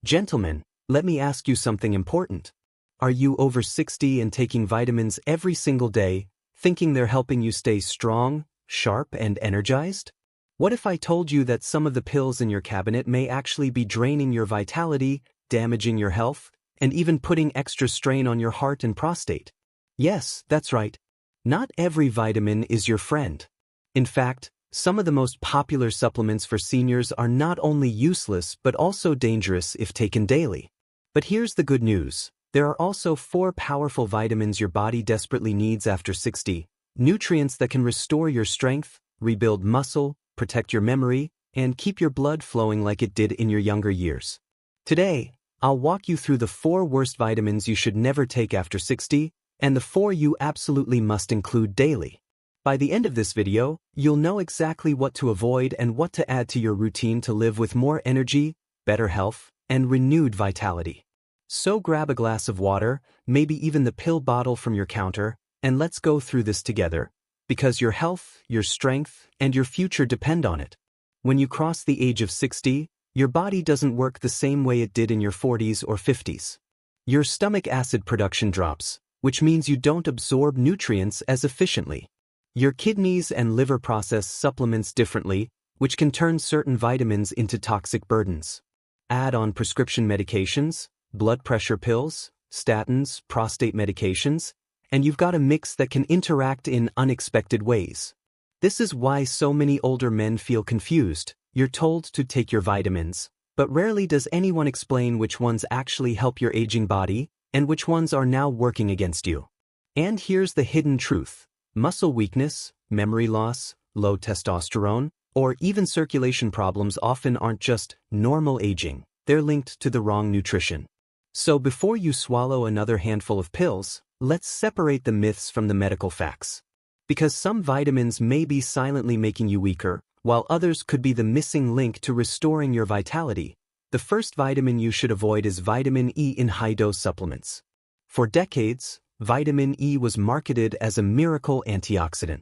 Gentlemen, let me ask you something important. Are you over 60 and taking vitamins every single day, thinking they're helping you stay strong, sharp, and energized? What if I told you that some of the pills in your cabinet may actually be draining your vitality, damaging your health, and even putting extra strain on your heart and prostate? Yes, that's right. Not every vitamin is your friend. In fact, some of the most popular supplements for seniors are not only useless but also dangerous if taken daily. But here's the good news. There are also 4 powerful vitamins your body desperately needs after 60, nutrients that can restore your strength, rebuild muscle, protect your memory, and keep your blood flowing like it did in your younger years. Today, I'll walk you through the 4 worst vitamins you should never take after 60, and the 4 you absolutely must include daily. By the end of this video, you'll know exactly what to avoid and what to add to your routine to live with more energy, better health, and renewed vitality. So grab a glass of water, maybe even the pill bottle from your counter, and let's go through this together, because your health, your strength, and your future depend on it. When you cross the age of 60, your body doesn't work the same way it did in your 40s or 50s. Your stomach acid production drops, which means you don't absorb nutrients as efficiently. Your kidneys and liver process supplements differently, which can turn certain vitamins into toxic burdens. Add on prescription medications, blood pressure pills, statins, prostate medications, and you've got a mix that can interact in unexpected ways. This is why so many older men feel confused. You're told to take your vitamins, but rarely does anyone explain which ones actually help your aging body and which ones are now working against you. And here's the hidden truth. Muscle weakness, memory loss, low testosterone, or even circulation problems often aren't just normal aging, they're linked to the wrong nutrition. So before you swallow another handful of pills, let's separate the myths from the medical facts. Because some vitamins may be silently making you weaker, while others could be the missing link to restoring your vitality, the first vitamin you should avoid is vitamin E in high-dose supplements. For decades, vitamin E was marketed as a miracle antioxidant.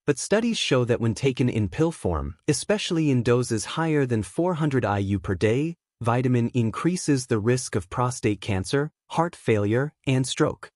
But studies show that when taken in pill form, especially in doses higher than 400 IU per day, vitamin E increases the risk of prostate cancer, heart failure, and stroke.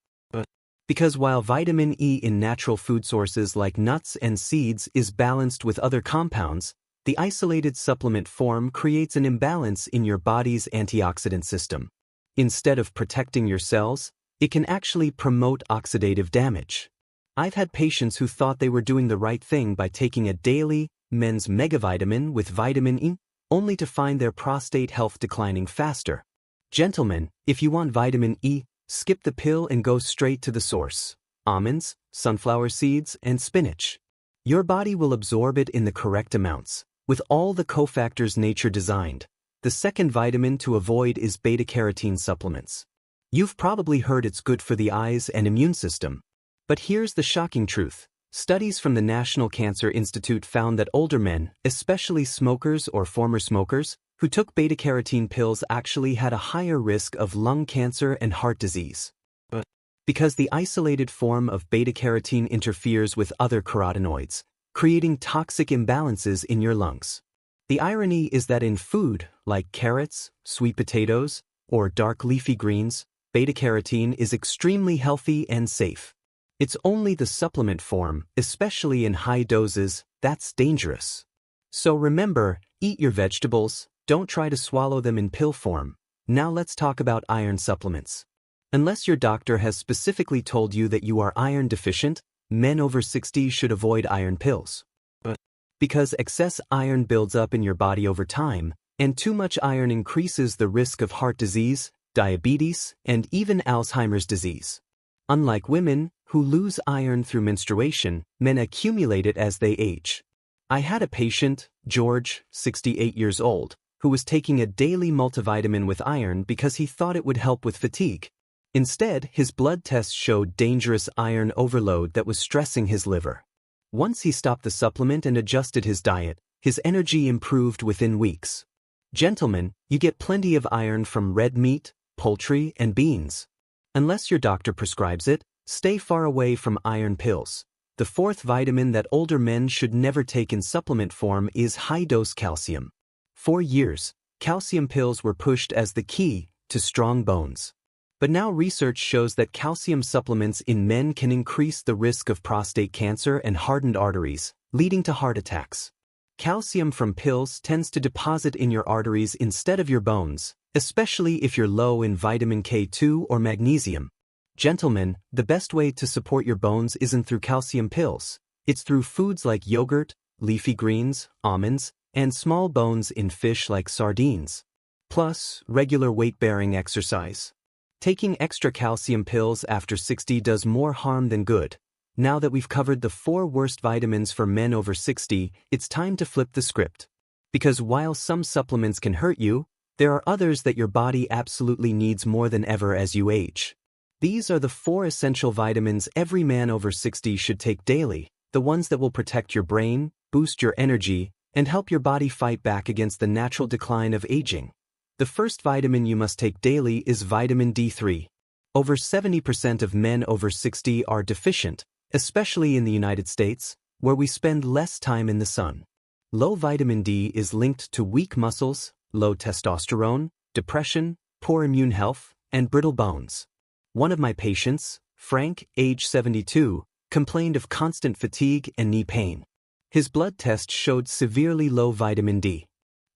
Because while vitamin E in natural food sources like nuts and seeds is balanced with other compounds, the isolated supplement form creates an imbalance in your body's antioxidant system. Instead of protecting your cells, it can actually promote oxidative damage. I've had patients who thought they were doing the right thing by taking a daily, men's megavitamin with vitamin E, only to find their prostate health declining faster. Gentlemen, if you want vitamin E, skip the pill and go straight to the source: almonds, sunflower seeds, and spinach. Your body will absorb it in the correct amounts, with all the cofactors nature designed. The second vitamin to avoid is beta-carotene supplements. You've probably heard it's good for the eyes and immune system. But here's the shocking truth. Studies from the National Cancer Institute found that older men, especially smokers or former smokers, who took beta-carotene pills actually had a higher risk of lung cancer and heart disease. Because the isolated form of beta-carotene interferes with other carotenoids, creating toxic imbalances in your lungs. The irony is that in food, like carrots, sweet potatoes, or dark leafy greens, beta-carotene is extremely healthy and safe. It's only the supplement form, especially in high doses, that's dangerous. So remember, eat your vegetables, don't try to swallow them in pill form. Now let's talk about iron supplements. Unless your doctor has specifically told you that you are iron deficient, men over 60 should avoid iron pills. Because excess iron builds up in your body over time, and too much iron increases the risk of heart disease, diabetes, and even Alzheimer's disease. Unlike women, who lose iron through menstruation, men accumulate it as they age. I had a patient, George, 68 years old, who was taking a daily multivitamin with iron because he thought it would help with fatigue. Instead, his blood tests showed dangerous iron overload that was stressing his liver. Once he stopped the supplement and adjusted his diet, his energy improved within weeks. Gentlemen, you get plenty of iron from red meat, poultry, and beans. Unless your doctor prescribes it, stay far away from iron pills. The fourth vitamin that older men should never take in supplement form is high-dose calcium. For years, calcium pills were pushed as the key to strong bones. But now research shows that calcium supplements in men can increase the risk of prostate cancer and hardened arteries, leading to heart attacks. Calcium from pills tends to deposit in your arteries instead of your bones, especially if you're low in vitamin K2 or magnesium. Gentlemen, the best way to support your bones isn't through calcium pills. It's through foods like yogurt, leafy greens, almonds, and small bones in fish like sardines. Plus, regular weight-bearing exercise. Taking extra calcium pills after 60 does more harm than good. Now that we've covered the 4 worst vitamins for men over 60, it's time to flip the script. Because while some supplements can hurt you, there are others that your body absolutely needs more than ever as you age. These are the 4 essential vitamins every man over 60 should take daily, the ones that will protect your brain, boost your energy, and help your body fight back against the natural decline of aging. The first vitamin you must take daily is vitamin D3. Over 70% of men over 60 are deficient, especially in the United States, where we spend less time in the sun. Low vitamin D is linked to weak muscles, low testosterone, depression, poor immune health, and brittle bones. One of my patients, Frank, age 72, complained of constant fatigue and knee pain. His blood test showed severely low vitamin D.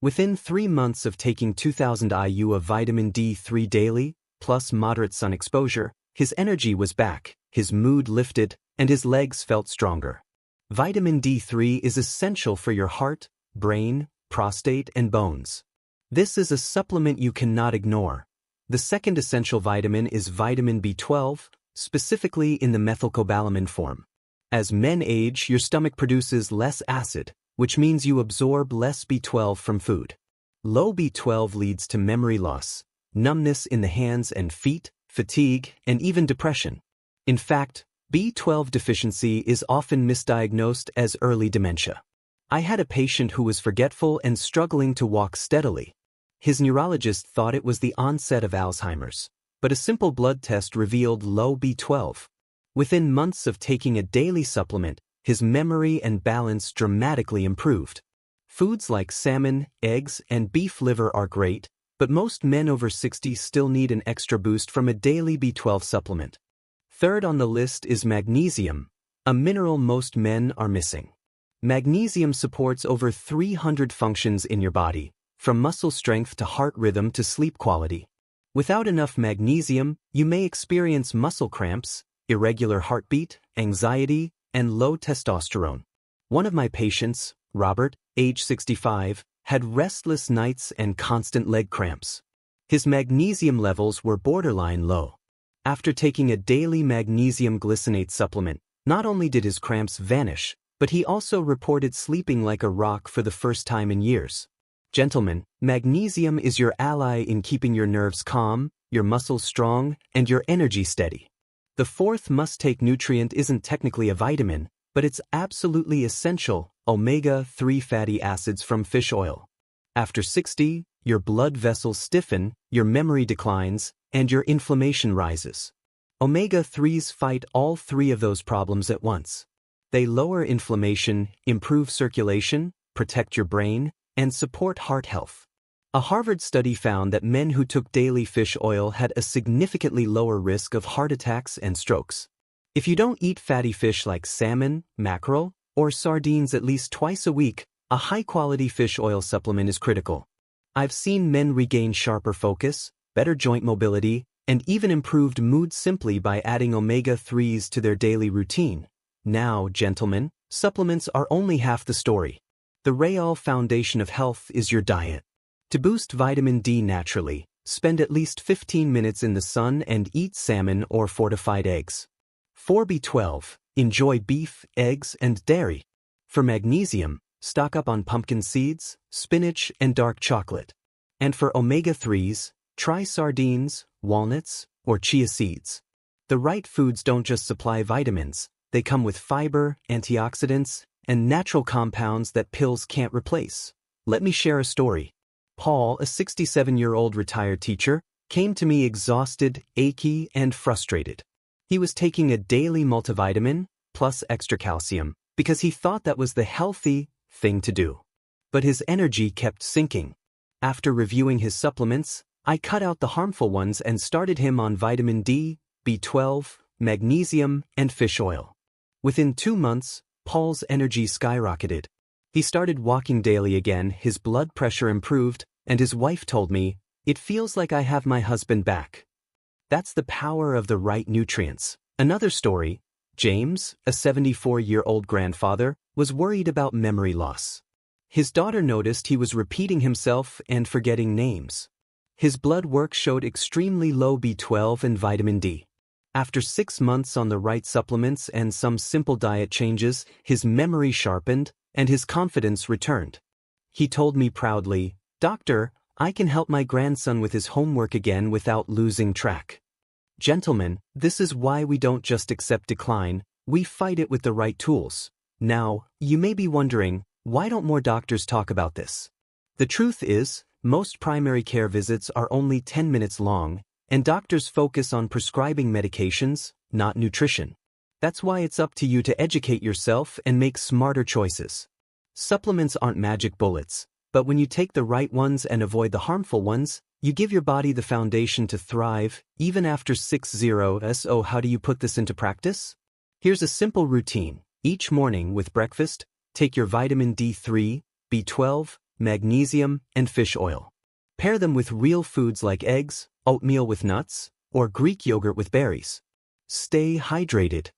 Within 3 months of taking 2000 IU of vitamin D3 daily, plus moderate sun exposure, his energy was back, his mood lifted, and his legs felt stronger. Vitamin D3 is essential for your heart, brain, prostate, and bones. This is a supplement you cannot ignore. The second essential vitamin is vitamin B12, specifically in the methylcobalamin form. As men age, your stomach produces less acid, which means you absorb less B12 from food. Low B12 leads to memory loss, numbness in the hands and feet, fatigue, and even depression. In fact, B12 deficiency is often misdiagnosed as early dementia. I had a patient who was forgetful and struggling to walk steadily. His neurologist thought it was the onset of Alzheimer's, but a simple blood test revealed low B12. Within months of taking a daily supplement, his memory and balance dramatically improved. Foods like salmon, eggs, and beef liver are great, but most men over 60 still need an extra boost from a daily B12 supplement. Third on the list is magnesium, a mineral most men are missing. Magnesium supports over 300 functions in your body, from muscle strength to heart rhythm to sleep quality. Without enough magnesium, you may experience muscle cramps, irregular heartbeat, anxiety, and low testosterone. One of my patients, Robert, age 65, had restless nights and constant leg cramps. His magnesium levels were borderline low. After taking a daily magnesium glycinate supplement, not only did his cramps vanish, but he also reported sleeping like a rock for the first time in years. Gentlemen, magnesium is your ally in keeping your nerves calm, your muscles strong, and your energy steady. The fourth must-take nutrient isn't technically a vitamin, but it's absolutely essential: omega-3 fatty acids from fish oil. After 60, your blood vessels stiffen, your memory declines, and your inflammation rises. Omega-3s fight all 3 of those problems at once. They lower inflammation, improve circulation, protect your brain, and support heart health. A Harvard study found that men who took daily fish oil had a significantly lower risk of heart attacks and strokes. If you don't eat fatty fish like salmon, mackerel, or sardines at least twice a week, a high-quality fish oil supplement is critical. I've seen men regain sharper focus, better joint mobility, and even improved mood simply by adding omega-3s to their daily routine. Now, gentlemen, supplements are only half the story. The real foundation of health is your diet. To boost vitamin D naturally, spend at least 15 minutes in the sun and eat salmon or fortified eggs. For B12, enjoy beef, eggs, and dairy. For magnesium, stock up on pumpkin seeds, spinach, and dark chocolate. And for omega-3s, try sardines, walnuts, or chia seeds. The right foods don't just supply vitamins, they come with fiber, antioxidants, and natural compounds that pills can't replace. Let me share a story. Paul, a 67-year-old retired teacher, came to me exhausted, achy, and frustrated. He was taking a daily multivitamin, plus extra calcium, because he thought that was the healthy thing to do. But his energy kept sinking. After reviewing his supplements, I cut out the harmful ones and started him on vitamin D, B12, magnesium, and fish oil. Within 2 months, Paul's energy skyrocketed. He started walking daily again, his blood pressure improved, and his wife told me, "It feels like I have my husband back." That's the power of the right nutrients. Another story, James, a 74-year-old grandfather, was worried about memory loss. His daughter noticed he was repeating himself and forgetting names. His blood work showed extremely low B12 and vitamin D. After 6 months on the right supplements and some simple diet changes, his memory sharpened and his confidence returned. He told me proudly, "Doctor, I can help my grandson with his homework again without losing track." Gentlemen, this is why we don't just accept decline, we fight it with the right tools. Now, you may be wondering, why don't more doctors talk about this? The truth is, most primary care visits are only 10 minutes long, and doctors focus on prescribing medications, not nutrition. That's why it's up to you to educate yourself and make smarter choices. Supplements aren't magic bullets, but when you take the right ones and avoid the harmful ones, you give your body the foundation to thrive, even after 60s. So how do you put this into practice? Here's a simple routine. Each morning with breakfast, take your vitamin D3, B12, magnesium, and fish oil. Pair them with real foods like eggs, oatmeal with nuts, or Greek yogurt with berries. Stay hydrated.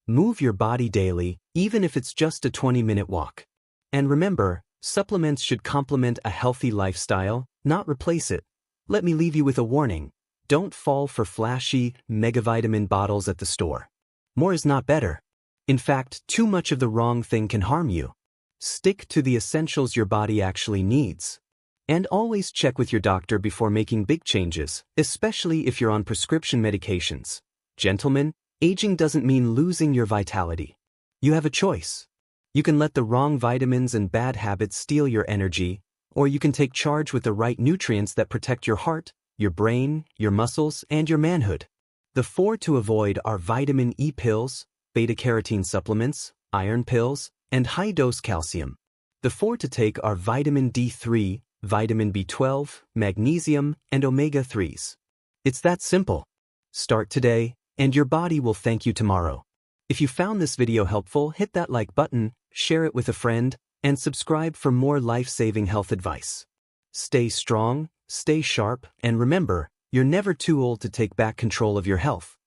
Move your body daily, even if it's just a 20-minute walk. And remember, supplements should complement a healthy lifestyle, not replace it. Let me leave you with a warning. Don't fall for flashy, megavitamin bottles at the store. More is not better. In fact, too much of the wrong thing can harm you. Stick to the essentials your body actually needs. And always check with your doctor before making big changes, especially if you're on prescription medications. Gentlemen, aging doesn't mean losing your vitality. You have a choice. You can let the wrong vitamins and bad habits steal your energy, or you can take charge with the right nutrients that protect your heart, your brain, your muscles, and your manhood. The 4 to avoid are vitamin E pills, beta-carotene supplements, iron pills, and high-dose calcium. The 4 to take are vitamin D3, vitamin B12, magnesium, and omega-3s. It's that simple. Start today, and your body will thank you tomorrow. If you found this video helpful, hit that like button, share it with a friend, and subscribe for more life-saving health advice. Stay strong, stay sharp, and remember, you're never too old to take back control of your health.